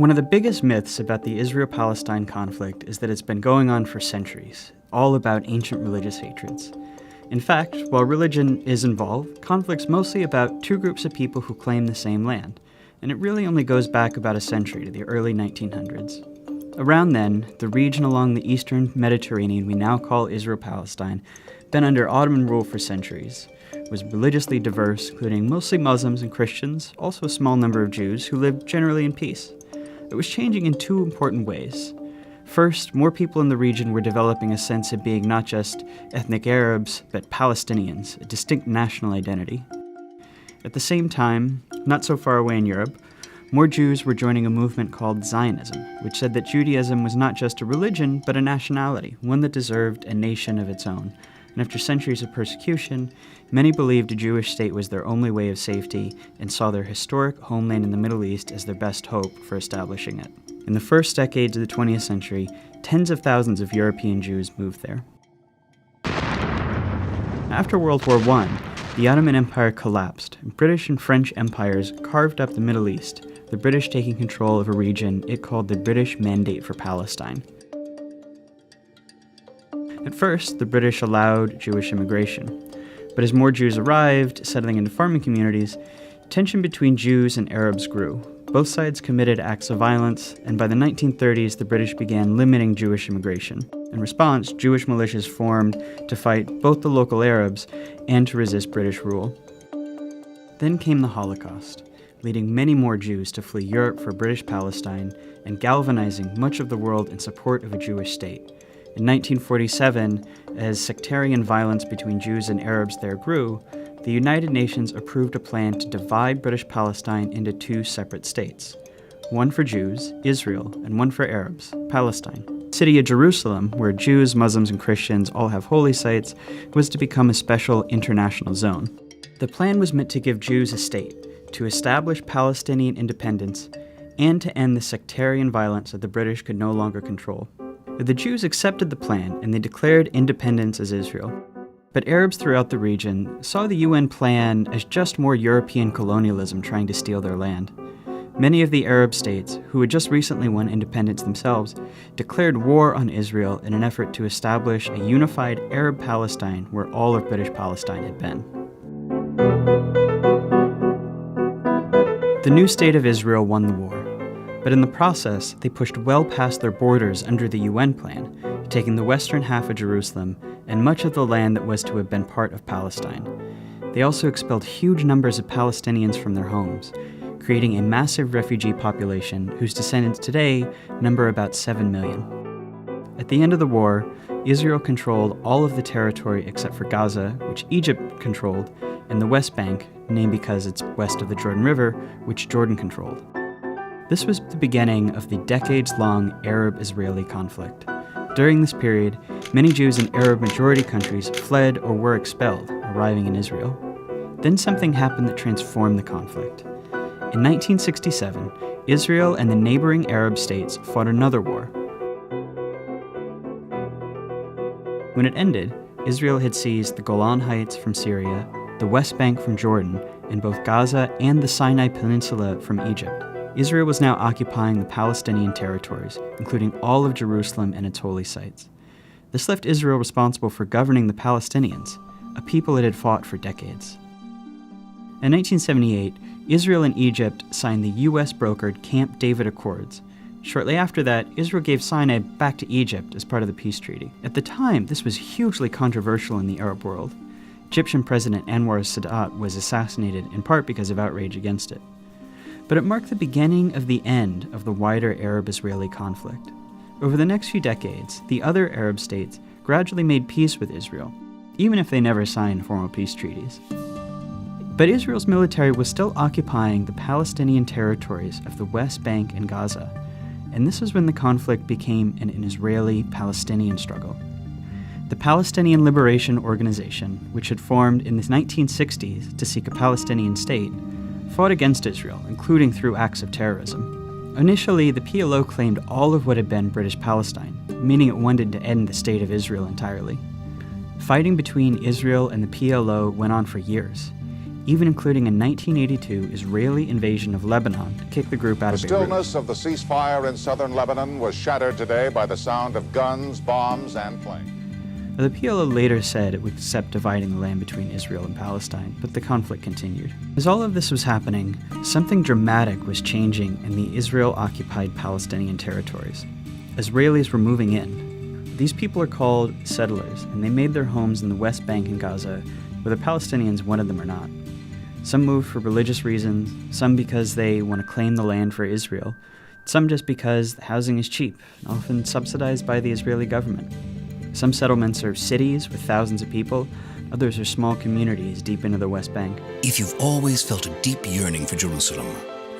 One of the biggest myths about the Israel-Palestine conflict is that it's been going on for centuries, all about ancient religious hatreds. In fact, while religion is involved, conflict's mostly about two groups of people who claim the same land, and it really only goes back about a century to the early 1900s. Around then, the region along the eastern Mediterranean we now call Israel-Palestine, been under Ottoman rule for centuries, was religiously diverse, including mostly Muslims and Christians, also a small number of Jews who lived generally in peace. It was changing in two important ways. First, more people in the region were developing a sense of being not just ethnic Arabs, but Palestinians, a distinct national identity. At the same time, not so far away in Europe, more Jews were joining a movement called Zionism, which said that Judaism was not just a religion, but a nationality, one that deserved a nation of its own. And after centuries of persecution, many believed a Jewish state was their only way of safety and saw their historic homeland in the Middle East as their best hope for establishing it. In the first decades of the 20th century, tens of thousands of European Jews moved there. After World War I, the Ottoman Empire collapsed, and British and French empires carved up the Middle East, the British taking control of a region it called the British Mandate for Palestine. At first, the British allowed Jewish immigration, but as more Jews arrived, settling into farming communities, tension between Jews and Arabs grew. Both sides committed acts of violence, and by the 1930s, the British began limiting Jewish immigration. In response, Jewish militias formed to fight both the local Arabs and to resist British rule. Then came the Holocaust, leading many more Jews to flee Europe for British Palestine and galvanizing much of the world in support of a Jewish state. In 1947, as sectarian violence between Jews and Arabs there grew, the United Nations approved a plan to divide British Palestine into two separate states. One for Jews, Israel, and one for Arabs, Palestine. The city of Jerusalem, where Jews, Muslims, and Christians all have holy sites, was to become a special international zone. The plan was meant to give Jews a state, to establish Palestinian independence, and to end the sectarian violence that the British could no longer control. The Jews accepted the plan, and they declared independence as Israel. But Arabs throughout the region saw the UN plan as just more European colonialism trying to steal their land. Many of the Arab states, who had just recently won independence themselves, declared war on Israel in an effort to establish a unified Arab Palestine where all of British Palestine had been. The new state of Israel won the war. But in the process, they pushed well past their borders under the UN plan, taking the western half of Jerusalem and much of the land that was to have been part of Palestine. They also expelled huge numbers of Palestinians from their homes, creating a massive refugee population whose descendants today number about 7 million. At the end of the war, Israel controlled all of the territory except for Gaza, which Egypt controlled, and the West Bank, named because it's west of the Jordan River, which Jordan controlled. This was the beginning of the decades-long Arab-Israeli conflict. During this period, many Jews in Arab-majority countries fled or were expelled, arriving in Israel. Then something happened that transformed the conflict. In 1967, Israel and the neighboring Arab states fought another war. When it ended, Israel had seized the Golan Heights from Syria, the West Bank from Jordan, and both Gaza and the Sinai Peninsula from Egypt. Israel was now occupying the Palestinian territories, including all of Jerusalem and its holy sites. This left Israel responsible for governing the Palestinians, a people it had fought for decades. In 1978, Israel and Egypt signed the US-brokered Camp David Accords. Shortly after that, Israel gave Sinai back to Egypt as part of the peace treaty. At the time, this was hugely controversial in the Arab world. Egyptian President Anwar Sadat was assassinated in part because of outrage against it. But it marked the beginning of the end of the wider Arab-Israeli conflict. Over the next few decades, the other Arab states gradually made peace with Israel, even if they never signed formal peace treaties. But Israel's military was still occupying the Palestinian territories of the West Bank and Gaza, and this is when the conflict became an Israeli-Palestinian struggle. The Palestinian Liberation Organization, which had formed in the 1960s to seek a Palestinian state, fought against Israel, including through acts of terrorism. Initially, the PLO claimed all of what had been British Palestine, meaning it wanted to end the state of Israel entirely. Fighting between Israel and the PLO went on for years. even including a 1982 Israeli invasion of Lebanon to kick the group out of Beirut. The stillness of the ceasefire in southern Lebanon was shattered today by the sound of guns, bombs, and planes. The PLO later said it would accept dividing the land between Israel and Palestine, but the conflict continued. As all of this was happening, something dramatic was changing in the Israel-occupied Palestinian territories. Israelis were moving in. These people are called settlers, and they made their homes in the West Bank and Gaza, whether Palestinians wanted them or not. Some moved for religious reasons, some because they want to claim the land for Israel, some just because the housing is cheap, and often subsidized by the Israeli government. Some settlements are cities with thousands of people, others are small communities deep into the West Bank. If you've always felt a deep yearning for Jerusalem,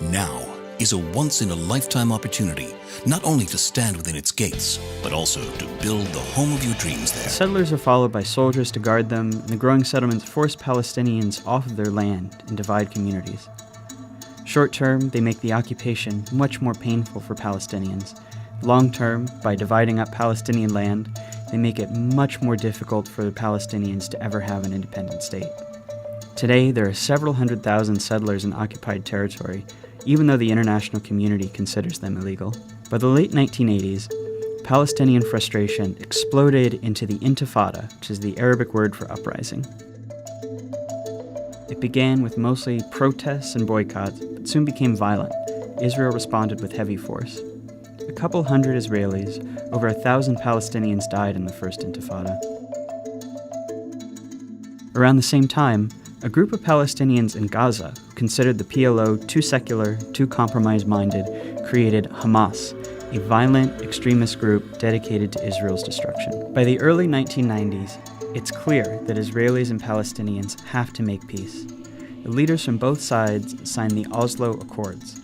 now is a once-in-a-lifetime opportunity, not only to stand within its gates, but also to build the home of your dreams there. Settlers are followed by soldiers to guard them, and the growing settlements force Palestinians off of their land and divide communities. Short term, they make the occupation much more painful for Palestinians. Long term, by dividing up Palestinian land, they make it much more difficult for the Palestinians to ever have an independent state. Today, there are several 100,000 settlers in occupied territory, even though the international community considers them illegal. By the late 1980s, Palestinian frustration exploded into the Intifada, which is the Arabic word for uprising. It began with mostly protests and boycotts, but soon became violent. Israel responded with heavy force. A couple hundred Israelis, over 1,000 Palestinians died in the First Intifada. Around the same time, a group of Palestinians in Gaza, who considered the PLO too secular, too compromise-minded, created Hamas, a violent extremist group dedicated to Israel's destruction. By the early 1990s, it's clear that Israelis and Palestinians have to make peace. The leaders from both sides signed the Oslo Accords.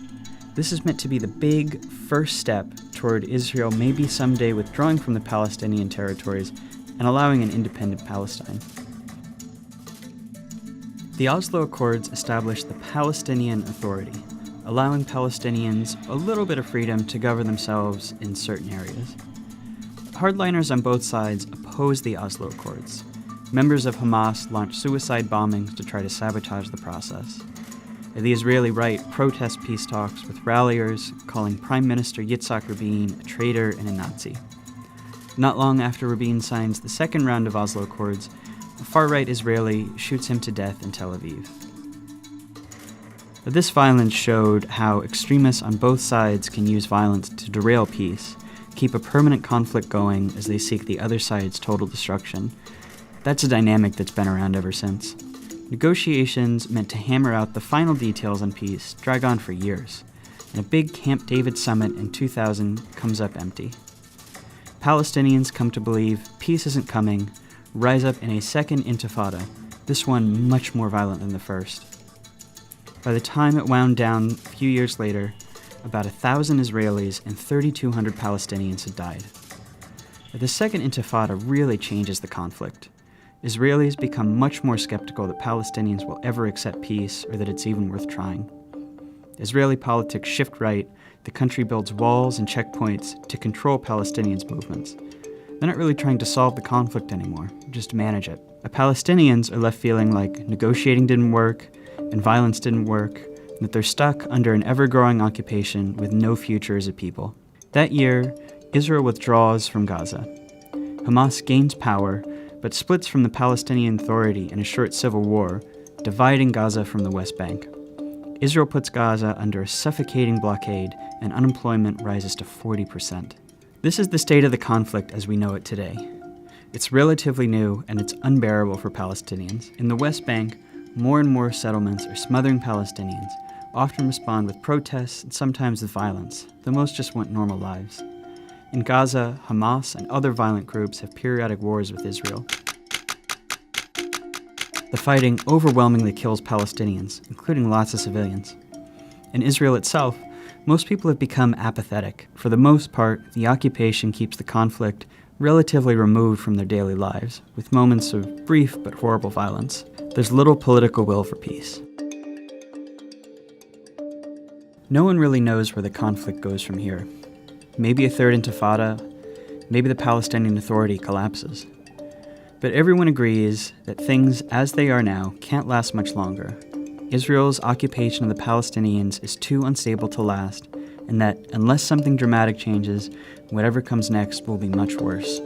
This is meant to be the big first step toward Israel maybe someday withdrawing from the Palestinian territories and allowing an independent Palestine. The Oslo Accords established the Palestinian Authority, allowing Palestinians a little bit of freedom to govern themselves in certain areas. Hardliners on both sides opposed the Oslo Accords. Members of Hamas launched suicide bombings to try to sabotage the process. The Israeli right protests peace talks with ralliers calling Prime Minister Yitzhak Rabin a traitor and a Nazi. Not long after Rabin signs the second round of Oslo Accords, a far-right Israeli shoots him to death in Tel Aviv. But this violence showed how extremists on both sides can use violence to derail peace, keep a permanent conflict going as they seek the other side's total destruction. That's a dynamic that's been around ever since. Negotiations meant to hammer out the final details on peace drag on for years, and a big Camp David summit in 2000 comes up empty. Palestinians come to believe peace isn't coming, rise up in a second intifada, this one much more violent than the first. By the time it wound down a few years later, about 1,000 Israelis and 3,200 Palestinians had died. The second intifada really changes the conflict. Israelis become much more skeptical that Palestinians will ever accept peace or that it's even worth trying. Israeli politics shift right, the country builds walls and checkpoints to control Palestinians' movements. They're not really trying to solve the conflict anymore, just to manage it. The Palestinians are left feeling like negotiating didn't work and violence didn't work, and that they're stuck under an ever-growing occupation with no future as a people. That year, Israel withdraws from Gaza. Hamas gains power, but splits from the Palestinian Authority in a short civil war, dividing Gaza from the West Bank. Israel puts Gaza under a suffocating blockade, and unemployment rises to 40%. This is the state of the conflict as we know it today. It's relatively new, and it's unbearable for Palestinians. In the West Bank, more and more settlements are smothering Palestinians, often respond with protests and sometimes with violence, though most just want normal lives. In Gaza, Hamas and other violent groups have periodic wars with Israel. The fighting overwhelmingly kills Palestinians, including lots of civilians. In Israel itself, most people have become apathetic. For the most part, the occupation keeps the conflict relatively removed from their daily lives, with moments of brief but horrible violence. There's little political will for peace. No one really knows where the conflict goes from here. Maybe a third intifada, maybe the Palestinian Authority collapses. But everyone agrees that things as they are now can't last much longer, Israel's occupation of the Palestinians is too unstable to last, and that unless something dramatic changes, whatever comes next will be much worse.